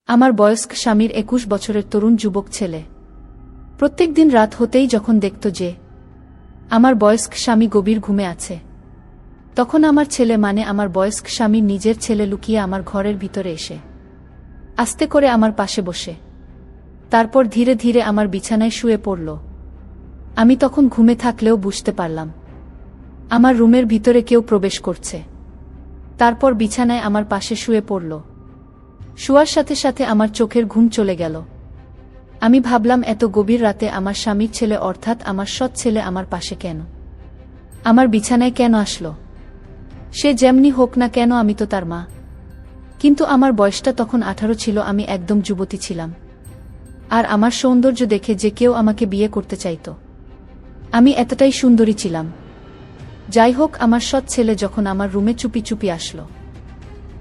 আমার বয়স্ক স্বামীর ২১ বছরের তরুণ যুবক ছেলে প্রত্যেক দিন রাত হতেই যখন দেখত যে আমার বয়স্ক স্বামী গভীর ঘুমে আছে, তখন আমার ছেলে মানে আমার বয়স্ক স্বামীর নিজের ছেলে লুকিয়ে আমার ঘরের ভিতরে এসে আস্তে করে আমার পাশে বসে তারপর ধীরে ধীরে আমার বিছানায় শুয়ে পড়ল। আমি তখন ঘুমে থাকলেও বুঝতে পারলাম আমার রুমের ভিতরে কেউ প্রবেশ করছে। তারপর বিছানায় আমার পাশে শুয়ে পড়ল। শোয়ার সাথে সাথে আমার চোখের ঘুম চলে গেল। আমি ভাবলাম এত গভীর রাতে আমার স্বামীর ছেলে অর্থাৎ আমার সৎ ছেলে আমার পাশে কেন, আমার বিছানায় কেন আসলো? সে যেমনি হোক না কেন আমি তো তার মা। কিন্তু আমার বয়সটা তখন ১৮ ছিল, আমি একদম যুবতী ছিলাম। আর আমার সৌন্দর্য দেখে যে কেউ আমাকে বিয়ে করতে চাইত, আমি এতটাই সুন্দরী ছিলাম। যাই হোক, আমার সৎ ছেলে যখন আমার রুমে চুপি চুপি আসলো,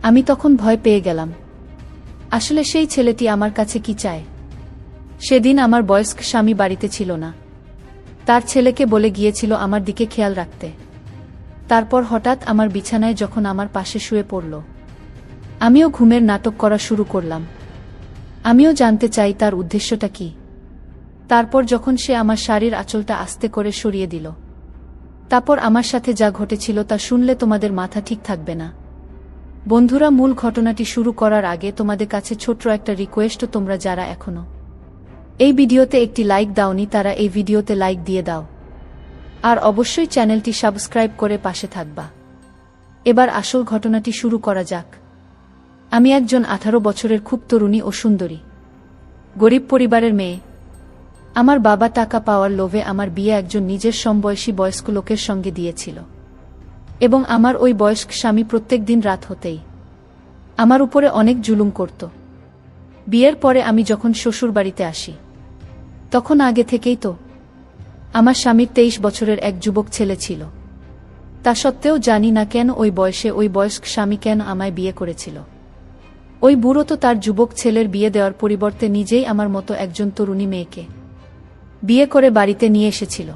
আমি তখন ভয় পেয়ে গেলাম। আসলে সেই ছেলেটি আমার কাছে কি চায়? সেদিন আমার বয়স্ক স্বামী বাড়িতে ছিল না, তার ছেলেকে বলে গিয়েছিল আমার দিকে খেয়াল রাখতে। তারপর হঠাৎ আমার বিছানায় যখন আমার পাশে শুয়ে পড়ল, আমিও ঘুমের নাটক করা শুরু করলাম। আমিও জানতে চাই তার উদ্দেশ্যটা কি। তারপর যখন সে আমার শাড়ির আঁচলটা আস্তে করে সরিয়ে দিল, তারপর আমার সাথে যা ঘটেছিল তা শুনলে তোমাদের মাথা ঠিক থাকবে না। বন্ধুরা, মূল ঘটনাটি শুরু করার আগে তোমাদের কাছে ছোট্ট একটা রিকোয়েস্ট, তোমরা যারা এখনো এই ভিডিওতে একটি লাইক দাওনি তারা এই ভিডিওতে লাইক দিয়ে দাও, আর অবশ্যই চ্যানেলটি সাবস্ক্রাইব করে পাশে থাকবা। এবার আসল ঘটনাটি শুরু করা যাক। আমি একজন ১৮ বছরের খুব তরুণী ও সুন্দরী গরিব পরিবারের মেয়ে। আমার বাবা টাকা পাওয়ার লোভে আমার বিয়ে একজন নিজের সমবয়সী বয়স্ক লোকের সঙ্গে দিয়েছিল, এবং আমার ওই বয়স্ক স্বামী প্রত্যেক দিন রাত হতেই আমার উপরে অনেক জুলুম করত। বিয়ের পরে আমি যখন শ্বশুর বাড়িতে আসি, তখন আগে থেকেই তো আমার স্বামীর ২৩ বছরের এক যুবক ছেলে ছিল। তা সত্ত্বেও জানি না কেন ওই বয়সে ওই বয়স্ক স্বামী কেন আমায় বিয়ে করেছিল। ওই বুড়ো তো তার যুবক ছেলের বিয়ে দেওয়ার পরিবর্তে নিজেই আমার মতো একজন তরুণী মেয়েকে বিয়ে করে বাড়িতে নিয়ে এসেছিল।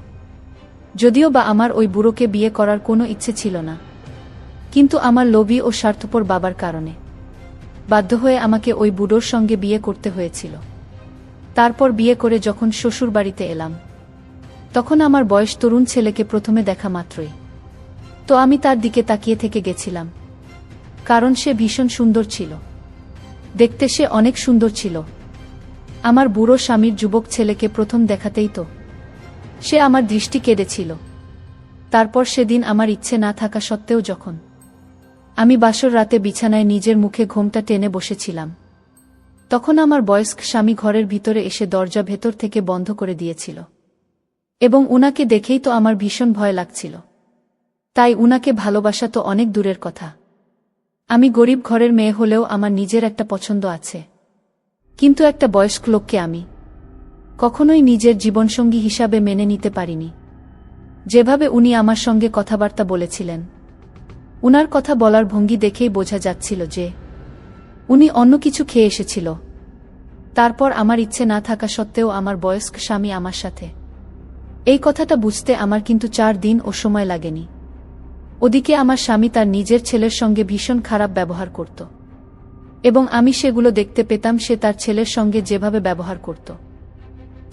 যদিও বা আমার ওই বুড়োকে বিয়ে করার কোনো ইচ্ছে ছিল না, কিন্তু আমার লোভী ও স্বার্থপর বাবার কারণে বাধ্য হয়ে আমাকে ওই বুড়োর সঙ্গে বিয়ে করতে হয়েছিল। তারপর বিয়ে করে যখন শ্বশুর বাড়িতে এলাম, তখন আমার বয়স তরুণ ছেলেকে প্রথমে দেখা মাত্রই তো আমি তার দিকে তাকিয়ে থেকে গেছিলাম, কারণ সে ভীষণ সুন্দর ছিল। দেখতে সে অনেক সুন্দর ছিল। আমার বুড়ো স্বামীর যুবক ছেলেকে প্রথম দেখাতেই তো সে আমার দৃষ্টি কেড়েছিল। তারপর সেদিন আমার ইচ্ছে না থাকা সত্ত্বেও যখন আমি বাসর রাতে বিছানায় নিজের মুখে ঘোমটা টেনে বসেছিলাম, তখন আমার বয়স্ক স্বামী ঘরের ভিতরে এসে দরজা ভেতর থেকে বন্ধ করে দিয়েছিল, এবং উনাকে দেখেই তো আমার ভীষণ ভয় লাগছিল। তাই উনাকে ভালোবাসা তো অনেক দূরের কথা। আমি গরিব ঘরের মেয়ে হলেও আমার নিজের একটা পছন্দ আছে, কিন্তু একটা বয়স্ক লোককে আমি কখনোই নিজের জীবনসঙ্গী হিসাবে মেনে নিতে পারিনি। যেভাবে উনি আমার সঙ্গে কথাবার্তা বলেছিলেন, উনার কথা বলার ভঙ্গি দেখেই বোঝা যাচ্ছিল যে উনি অন্য কিছু খেয়ে এসেছিল। তারপর আমার ইচ্ছে না থাকা সত্ত্বেও আমার বয়স্ক স্বামী আমার সাথে এই কথাটা বুঝতে আমার কিন্তু ৪ দিন ও সময় লাগেনি। ওদিকে আমার স্বামী তার নিজের ছেলের সঙ্গে ভীষণ খারাপ ব্যবহার করত, এবং আমি সেগুলো দেখতে পেতাম। সে তার ছেলের সঙ্গে যেভাবে ব্যবহার করত,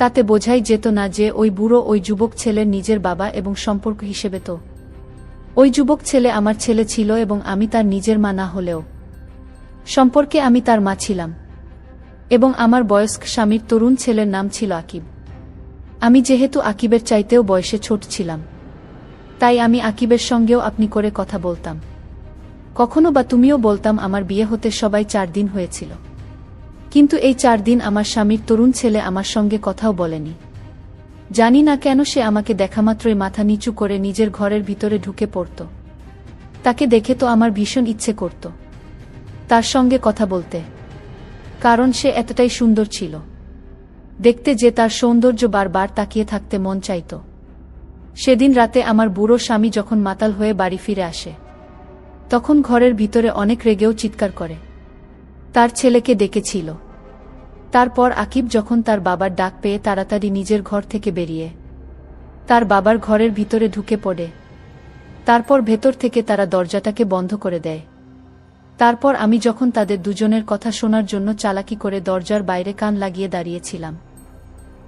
তাতে বোঝাই যেত না যে ওই বুড়ো ওই যুবক ছেলের নিজের বাবা, এবং সম্পর্ক হিসেবে তো ওই যুবক ছেলে আমার ছেলে ছিল, এবং আমি তার নিজের মা না হলেও সম্পর্কে আমি তার মা ছিলাম। এবং আমার বয়স্ক স্বামীর তরুণ ছেলের নাম ছিল আকিব। আমি যেহেতু আকিবের চাইতেও বয়সে ছোট ছিলাম, তাই আমি আকিবের সঙ্গেও আপনি করে কথা বলতাম, কখনো বা তুমিও বলতাম। আমার বিয়ে হতে সবাই ৪ দিন হয়েছিল, কিন্তু এই ৪ দিন আমার স্বামীর তরুণ ছেলে আমার সঙ্গে কথাও বলেনি। জানি না কেন সে আমাকে দেখামাত্রই মাথা নিচু করে নিজের ঘরের ভিতরে ঢুকে পড়ত। তাকে দেখে তো আমার ভীষণ ইচ্ছে করত তার সঙ্গে কথা বলতে, কারণ সে এতটাই সুন্দর ছিল দেখতে যে তার সৌন্দর্য বারবার তাকিয়ে থাকতে মন চাইত। সেদিন রাতে আমার বুড়ো স্বামী যখন মাতাল হয়ে বাড়ি ফিরে আসে, তখন ঘরের ভিতরে অনেক রেগেও চিৎকার করে তার ছেলেকে ডেকেছিল। তারপর আকিব যখন তার বাবার ডাক পেয়ে তাড়াতাড়ি নিজের ঘর থেকে বেরিয়ে তার বাবার ঘরের ভিতরে ঢুকে পড়ে। তারপর ভেতর থেকে তারা দরজাটাকে বন্ধ করে দেয়। তারপর আমি যখন তাদের দুজনের কথা শোনার জন্য চালাকি করে দরজার বাইরে কান লাগিয়ে দাঁড়িয়েছিলাম,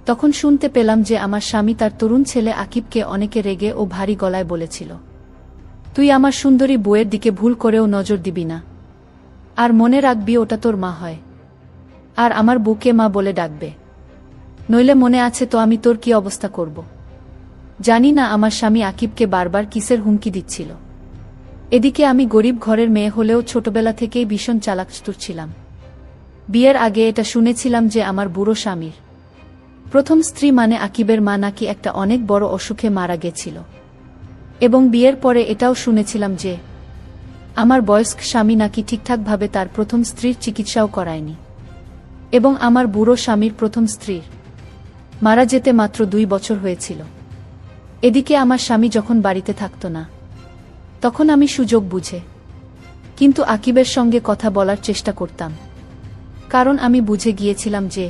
তখন শুনতে পেলাম যে আমার স্বামী তার তরুণ ছেলে আকিবকে অনেকে রেগে ও ভারী গলায় বলেছিল, তুই আমার সুন্দরী বউয়ের দিকে ভুল করেও নজর দিবি না, আর মনে রাখবি ওটা তোর মা হয়, আর আমার বউকে মা বলে ডাকবে, নইলে মনে আছে তো আমি তোর কি অবস্থা করব। জানি না আমার স্বামী আকিবকে বারবার কিসের হুমকি দিচ্ছিল। এদিকে আমি গরিব ঘরের মেয়ে হলেও ছোটবেলা থেকেই ভীষণ চালাকচতুর ছিলাম। বিয়ের আগে এটা শুনেছিলাম যে আমার বুড়ো স্বামীর প্রথম স্ত্রী মানে আকিবের মা নাকি একটা অনেক বড় অসুখে মারা গেছিল, এবং বিয়ের পরে এটাও শুনেছিলাম যে আমার বয়স্ক স্বামী নাকি ঠিকঠাকভাবে তার প্রথম স্ত্রীর চিকিৎসাও করায়নি, এবং আমার বুড়ো স্বামীর প্রথম স্ত্রীর মারা যেতে মাত্র 2 বছর হয়েছিল। এদিকে আমার স্বামী যখন বাড়িতে থাকত না, তখন আমি সুযোগ বুঝে কিন্তু আকিবের সঙ্গে কথা বলার চেষ্টা করতাম, কারণ আমি বুঝে গিয়েছিলাম যে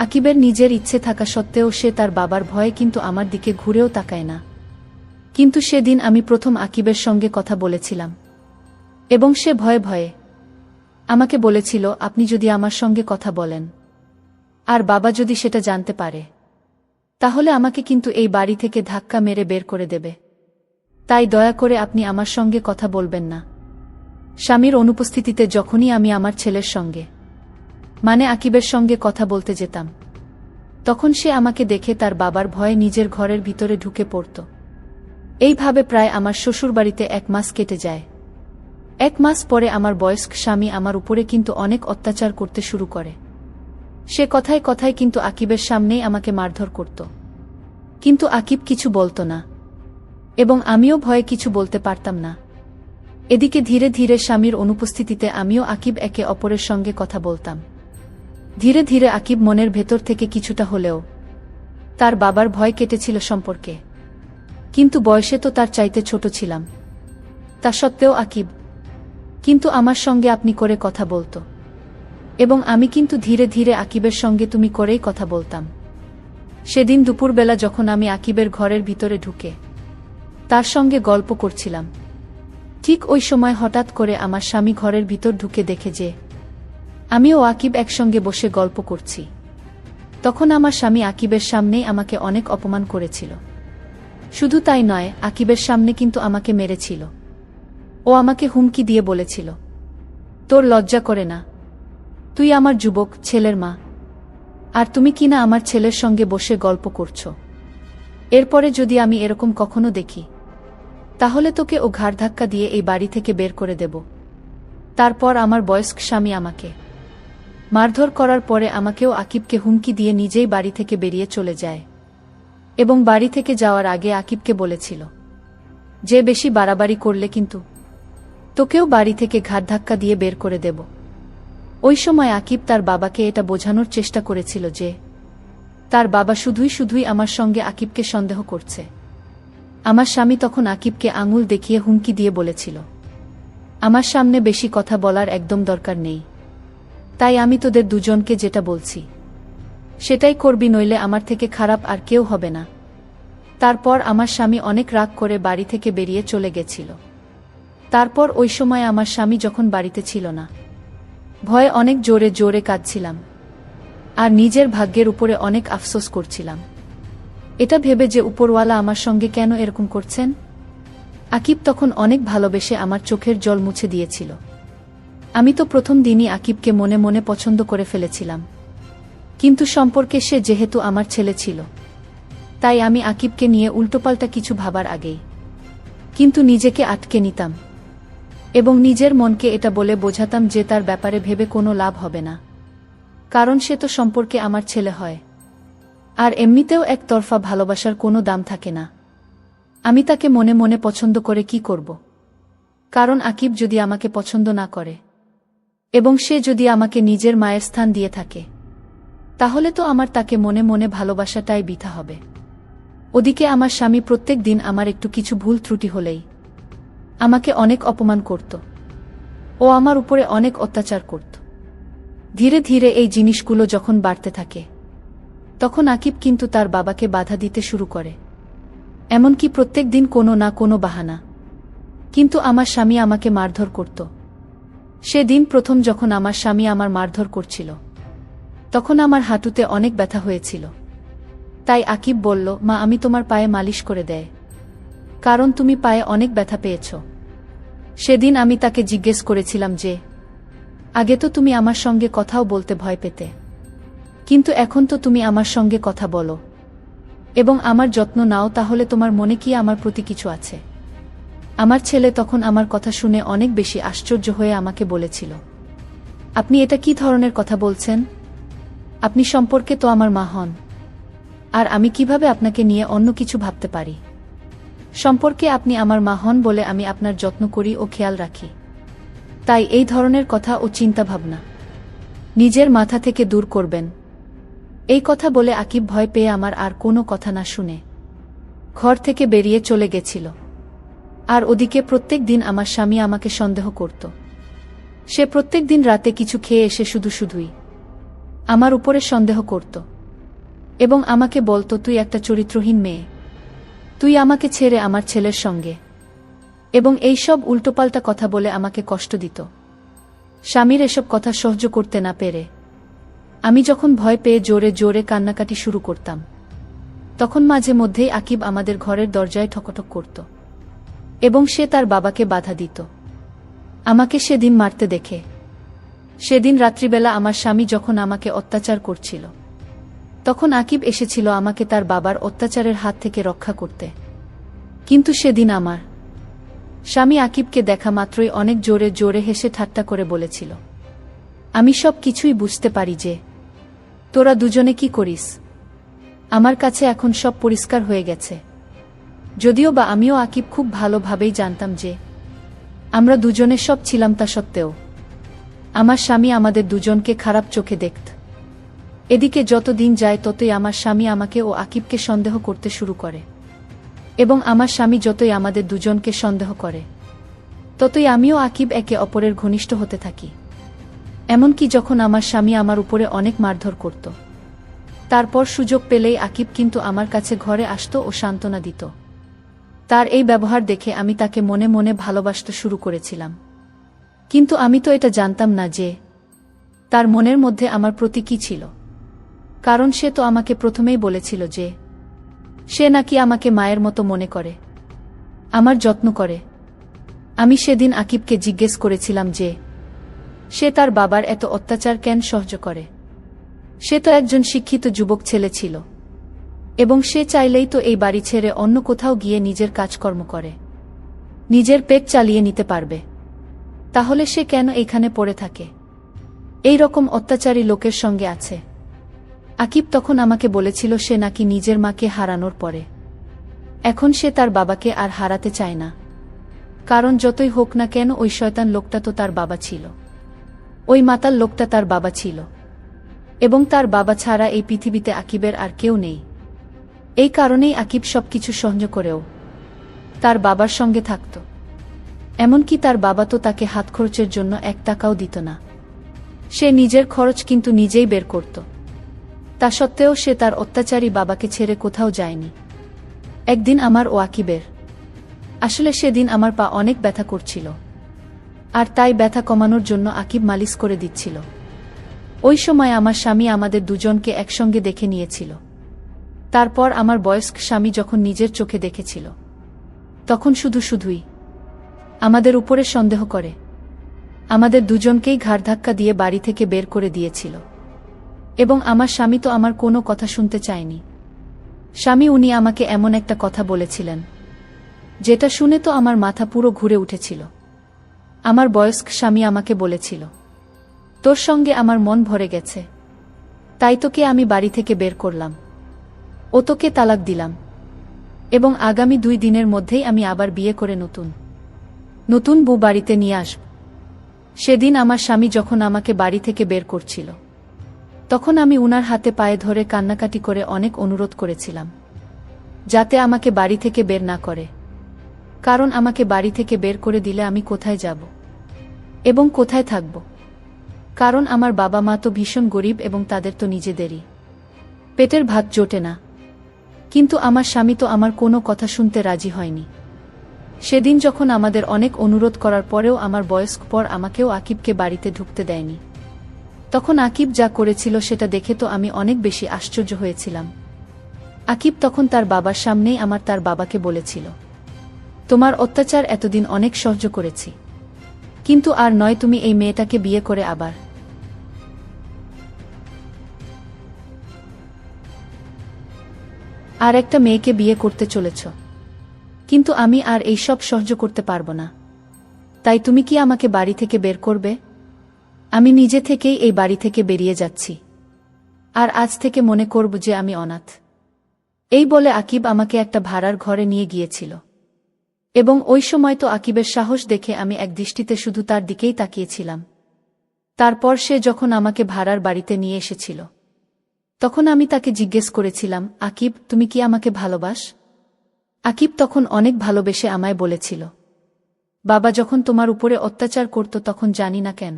আকিবের নিজের ইচ্ছে থাকা সত্ত্বেও সে তার বাবার ভয়ে কিন্তু আমার দিকে ঘুরেও তাকায় না। কিন্তু সেদিন আমি প্রথম আকিবের সঙ্গে কথা বলেছিলাম, এবং সে ভয়ে ভয়ে আমাকে বলেছিল, আপনি যদি আমার সঙ্গে কথা বলেন আর বাবা যদি সেটা জানতে পারে, তাহলে আমাকে কিন্তু এই বাড়ি থেকে ধাক্কা মেরে বের করে দেবে, তাই দয়া করে আপনি আমার সঙ্গে কথা বলবেন না। স্বামীর অনুপস্থিতিতে যখনই আমি আমার ছেলের সঙ্গে মানে আকিবের সঙ্গে কথা বলতে যেতাম, তখন সে আমাকে দেখে তার বাবার ভয়ে নিজের ঘরের ভিতরে ঢুকে পড়ত। এইভাবে প্রায় আমার শ্বশুরবাড়িতে 1 মাস কেটে যায়। 1 মাস পরে আমার বয়স্ক স্বামী আমার উপরে কিন্তু অনেক অত্যাচার করতে শুরু করে। সে কথায় কথায় কিন্তু আকিবের সামনেই আমাকে মারধর করত, কিন্তু আকিব কিছু বলতো না, এবং আমিও ভয়ে কিছু বলতে পারতাম না। এদিকে ধীরে ধীরে স্বামীর অনুপস্থিতিতে আমিও আকিব একে অপরের সঙ্গে কথা বলতাম। ধীরে ধীরে আকিব মনের ভেতর থেকে কিছুটা হলেও তার বাবার ভয় কেটেছিল সম্পর্কে, কিন্তু বয়সে তো তার চাইতে ছোট ছিলাম। তা সত্ত্বেও আকিব কিন্তু আমার সঙ্গে আপনি করে কথা বলতো, এবং আমি কিন্তু ধীরে ধীরে আকিবের সঙ্গে তুমি করেই কথা বলতাম। সেদিন দুপুরবেলা যখন আমি আকিবের ঘরের ভিতরে ঢুকে তার সঙ্গে গল্প করছিলাম, ঠিক ওই সময় হঠাৎ করে আমার স্বামী ঘরের ভিতর ঢুকে দেখে যে আমি ও আকিব একসঙ্গে বসে গল্প করছি। তখন আমার স্বামী আকিবের সামনেই আমাকে অনেক অপমান করেছিল। শুধু তাই নয়, আকিবের সামনে কিন্তু আমাকে মেরেছিল। ও আমাকে হুমকি দিয়ে বলেছিল, তোর লজ্জা করে না? তুই আমার যুবক ছেলের মা, আর তুমি কিনা আমার ছেলের সঙ্গে বসে গল্প করছো। এরপরে যদি আমি এরকম কখনো দেখি, তাহলে তোকে ও ঘাড় ধাক্কা দিয়ে এই বাড়ি থেকে বের করে দেব। তারপর আমার বয়স্ক স্বামী আমাকে মারধর করার পরে আমাকেও আকিবকে হুমকি দিয়ে নিজেই বাড়ি থেকে বেরিয়ে চলে যায়, এবং বাড়ি থেকে যাওয়ার আগে আকিবকে বলেছিল যে বেশি বাড়াবাড়ি করলে কিন্তু তোকেও বাড়ি থেকে ঘাড় ধাক্কা দিয়ে বের করে দেব। ওই সময় আকিব তার বাবাকে এটা বোঝানোর চেষ্টা করেছিল যে তার বাবা শুধুই আমার সঙ্গে আকিবকে সন্দেহ করছে। আমার স্বামী তখন আকিবকে আঙুল দেখিয়ে হুমকি দিয়ে বলেছিল, আমার সামনে বেশি কথা বলার একদম দরকার নেই, তাই আমি তোদের দুজনকে যেটা বলছি সেটাই করবি, নইলে আমার থেকে খারাপ আর কেউ হবে না। তারপর আমার স্বামী অনেক রাগ করে বাড়ি থেকে বেরিয়ে চলে গেছিল। তারপর ওই সময় আমার স্বামী যখন বাড়িতে ছিল না, ভয়ে অনেক জোরে জোরে কাঁদছিলাম, আর নিজের ভাগ্যের উপরে অনেক আফসোস করছিলাম, এটা ভেবে যে উপরওয়ালা আমার সঙ্গে কেন এরকম করছেন। আকিব তখন অনেক ভালোবেসে আমার চোখের জল মুছে দিয়েছিল। আমি তো প্রথম দিনই আকিবকে মনে মনে পছন্দ করে ফেলেছিলাম, কিন্তু সম্পর্কে সে যেহেতু আমার ছেলে ছিল, তাই আমি আকিবকে নিয়ে উল্টোপাল্টা কিছু ভাবার আগেই কিন্তু নিজেকে আটকে নিতাম, এবং নিজের মনকে এটা বলে বোঝাতাম যে তার ব্যাপারে ভেবে কোনো লাভ হবে না, কারণ সে তো সম্পর্কে আমার ছেলে হয়, আর এমনিতেও একতরফা ভালোবাসার কোনো দাম থাকে না। আমি তাকে মনে মনে পছন্দ করে কি করব? কারণ আকিব যদি আমাকে পছন্দ না করে, এবং সে যদি আমাকে নিজের মায়ের স্থান দিয়ে থাকে, তাহলে তো আমার তাকে মনে মনে ভালোবাসাটাই বৃথা হবে। ওদিকে আমার স্বামী প্রত্যেক দিন আমার একটু কিছু ভুল ত্রুটি হলেই আমাকে অনেক অপমান করত, ও আমার উপরে অনেক অত্যাচার করত। ধীরে ধীরে এই জিনিসগুলো যখন বাড়তে থাকে, তখন আকিব কিন্তু তার বাবাকে বাধা দিতে শুরু করে, এমনকি প্রত্যেক দিন কোনো না কোনো বাহানা কিন্তু আমার স্বামী আমাকে মারধর করত। সেদিন প্রথম যখন আমার স্বামী আমার মারধর করছিল, তখন আমার হাঁটুতে অনেক ব্যথা হয়েছিল। তাই আকিব বলল, মা আমি তোমার পায়ে মালিশ করে দেয়, কারণ তুমি পায়ে অনেক ব্যথা পেয়েছ। সেদিন আমি তাকে জিজ্ঞেস করেছিলাম যে, আগে তো তুমি আমার সঙ্গে কথাও বলতে ভয় পেতে, কিন্তু এখন তো তুমি আমার সঙ্গে কথা বলো এবং আমার যত্ন নাও, তাহলে তোমার মনে কি আমার প্রতি কিছু আছে? আমার ছেলে তখন আমার কথা শুনে অনেক বেশি আশ্চর্য হয়ে আমাকে বলেছিল, আপনি এটা কি ধরনের কথা বলছেন? আপনি সম্পর্কে তো আমার মা হন, আর আমি কিভাবে আপনাকে নিয়ে অন্য কিছু ভাবতে পারি? সম্পর্কে আপনি আমার মা হন বলে আমি আপনার যত্ন করি ও খেয়াল রাখি, তাই এই ধরনের কথা ও চিন্তাভাবনা নিজের মাথা থেকে দূর করবেন। এই কথা বলে আকিব ভয় পেয়ে আমার আর কোনো কথা না শুনে ঘর থেকে বেরিয়ে চলে গেছিল। আর ওদিকে প্রত্যেক দিন আমার স্বামী আমাকে সন্দেহ করত। সে প্রত্যেক দিন রাতে কিছু খেয়ে এসে শুধুই আমার উপরে সন্দেহ করত এবং আমাকে বলতো, তুই একটা চরিত্রহীন মেয়ে, তুই আমাকে ছেড়ে আমার ছেলের সঙ্গে, এবং এই সব উল্টোপাল্টা কথা বলে আমাকে কষ্ট দিত। স্বামীর এসব কথা সহ্য করতে না পেরে আমি যখন ভয় পেয়ে জোরে জোরে কান্নাকাটি শুরু করতাম, তখন মাঝে মধ্যেই আকিব আমাদের ঘরের দরজায় ঠকঠক করত এবং সে তার বাবাকে বাধা দিত আমাকে সেদিন মারতে দেখে। সেদিন রাত্রিবেলা আমার স্বামী যখন আমাকে অত্যাচার করছিল, তখন আকিব এসেছিল আমাকে তার বাবার অত্যাচারের হাত থেকে রক্ষা করতে। কিন্তু সেদিন আমার স্বামী আকিবকে দেখা মাত্রই অনেক জোরে জোরে হেসে ঠাট্টা করে বলেছিল, আমি সব কিছুই বুঝতে পারি যে তোরা দুজনে কি করিস। আমার কাছে এখন সব পরিষ্কার হয়ে গেছে। যদিও বা আমিও আকিব খুব ভালোভাবেই জানতাম যে আমরা দুজনে সব ছিলাম, তা সত্ত্বেও আমার স্বামী আমাদের দুজনকে খারাপ চোখে দেখত। এদিকে যত দিন যায় ততই আমার স্বামী আমাকে ও আকিবকে সন্দেহ করতে শুরু করে, এবং আমার স্বামী যতই আমাদের দুজনকে সন্দেহ করে, ততই আমিও আকিব একে অপরের ঘনিষ্ঠ হতে থাকি। এমনকি যখন আমার স্বামী আমার উপরে অনেক মারধর করত, তারপর সুযোগ পেলেই আকিব কিন্তু আমার কাছে ঘরে আসত ও সান্ত্বনা দিত। তার এই ব্যবহার দেখে আমি তাকে মনে মনে ভালোবাসতে শুরু করেছিলাম, কিন্তু আমি তো এটা জানতাম না যে তার মনের মধ্যে আমার প্রতি কি ছিল, কারণ সে তো আমাকে প্রথমেই বলেছিল যে সে নাকি আমাকে মায়ের মতো মনে করে, আমার যত্ন করে। আমি সেদিন আকিবকে জিজ্ঞেস করেছিলাম যে সে তার বাবার এত অত্যাচার কেন সহ্য করে। সে তো একজন শিক্ষিত যুবক ছেলে ছিল এবং সে চাইলেই তো এই বাড়ি ছেড়ে অন্য কোথাও গিয়ে নিজের কাজকর্ম করে নিজের পেট চালিয়ে নিতে পারবে, তাহলে সে কেন এখানে পড়ে থাকে, এই রকম অত্যাচারী লোকের সঙ্গে আছে? আকিব তখন আমাকে বলেছিল সে নাকি নিজের মাকে হারানোর পরে এখন সে তার বাবাকে আর হারাতে চায় না, কারণ যতই হোক না কেন ওই শয়তান লোকটা তো তার বাবা ছিল, ওই মাতাল লোকটা তার বাবা ছিল, এবং তার বাবা ছাড়া এই পৃথিবীতে আকিবের আর কেউ নেই। এই কারণেই আকিব সবকিছু সহ্য করেও তার বাবার সঙ্গে থাকত। এমনকি তার বাবা তো তাকে হাত খরচের জন্য 1 টাকাও দিত না, সে নিজের খরচ কিন্তু নিজেই বের করত। তা সত্ত্বেও সে তার অত্যাচারী বাবাকে ছেড়ে কোথাও যায়নি। একদিন আমার ও আকিবের আসলে সেদিন আমার পা অনেক ব্যথা করছিল, আর তাই ব্যথা কমানোর জন্য আকিব মালিশ করে দিচ্ছিল। ওই সময় আমার স্বামী আমাদের দুজনকে একসঙ্গে দেখে নিয়েছিল। তারপর আমার বয়স্ক স্বামী যখন নিজের চোখে দেখেছিল, তখন শুধুই আমাদের উপরে সন্দেহ করে আমাদের দুজনকেই ঘাড় ধাক্কা দিয়ে বাড়ি থেকে বের করে দিয়েছিল। এবং আমার স্বামী তো আমার কোনো কথা শুনতে চায়নি। উনি আমাকে এমন একটা কথা বলেছিলেন যেটা শুনে তো আমার মাথা পুরো ঘুরে উঠেছিল। আমার বয়স্ক স্বামী আমাকে বলেছিল, তোর সঙ্গে আমার মন ভরে গেছে, তাই তোকে আমি বাড়ি থেকে বের করলাম, ও তোকে তালাক দিলাম, এবং আগামী 2 দিনের মধ্যেই আমি আবার বিয়ে করে নতুন বউ বাড়িতে নিয়ে আসব। সেদিন আমার স্বামী যখন আমাকে বাড়ি থেকে বের করছিল, তখন আমি উনার হাতে পায়ে ধরে কান্নাকাটি করে অনেক অনুরোধ করেছিলাম যাতে আমাকে বাড়ি থেকে বের না করে, কারণ আমাকে বাড়ি থেকে বের করে দিলে আমি কোথায় যাব এবং কোথায় থাকব? কারণ আমার বাবা মা তো ভীষণ গরিব এবং তাদের তো নিজেদেরই পেটের ভাত জোটে না। কিন্তু আমার স্বামী তো আমার কোনো কথা শুনতে রাজি হয়নি। সেদিন যখন আমাদের অনেক অনুরোধ করার পরেও আমার বয়স্ক পর আমাকেও আকিবকে বাড়িতে ঢুকতে দেয়নি, তখন আকিব যা করেছিল সেটা দেখে তো আমি অনেক বেশি আশ্চর্য হয়েছিলাম। আকিব তখন তার বাবার সামনেই তার বাবাকে বলেছিল, তোমার অত্যাচার এতদিন অনেক সহ্য করেছি, কিন্তু আর নয়, তুমি এই মেয়েটাকে বিয়ে করে আবার আর একটা মেয়েকে বিয়ে করতে চলেছ। কিন্তু আমি আর এই সব সহ্য করতে পারব না। তাই তুমি কি আমাকে বাড়ি থেকে বের করবে? আমি নিজে থেকেই এই বাড়ি থেকে বেরিয়ে যাচ্ছি, আর আজ থেকে মনে করব যে আমি অনাথ। এই বলে আকিব আমাকে একটা ভাড়ার ঘরে নিয়ে গিয়েছিল, এবং ওই সময় তো আকিবের সাহস দেখে আমি এক দৃষ্টিতে শুধু তার দিকেই তাকিয়েছিলাম। তারপর সে যখন আমাকে ভাড়ার বাড়িতে নিয়ে এসেছিল, তখন আমি তাকে জিজ্ঞেস করেছিলাম, আকিব, তুমি কি আমাকে ভালোবাস? আকিব তখন অনেক ভালোবেসে আমায় বলেছিল, বাবা যখন তোমার উপরে অত্যাচার করত তখন জানি না কেন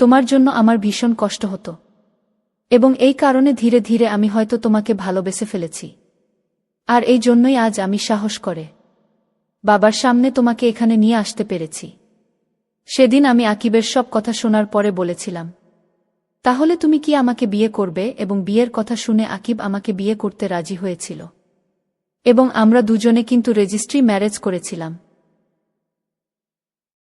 তোমার জন্য আমার ভীষণ কষ্ট হতো, এবং এই কারণে ধীরে ধীরে আমি হয়তো তোমাকে ভালোবেসে ফেলেছি, আর এই জন্যই আজ আমি সাহস করে বাবার সামনে তোমাকে এখানে নিয়ে আসতে পেরেছি। সেদিন আমি আকিবের সব কথা শোনার পরে বলেছিলাম, তাহলে তুমি কি আমাকে বিয়ে করবে? এবং বিয়ের কথা শুনে আকিব আমাকে বিয়ে করতে রাজি হয়েছিল, এবং আমরা দুজনে কিন্তু রেজিস্ট্রি ম্যারেজ করেছিলাম।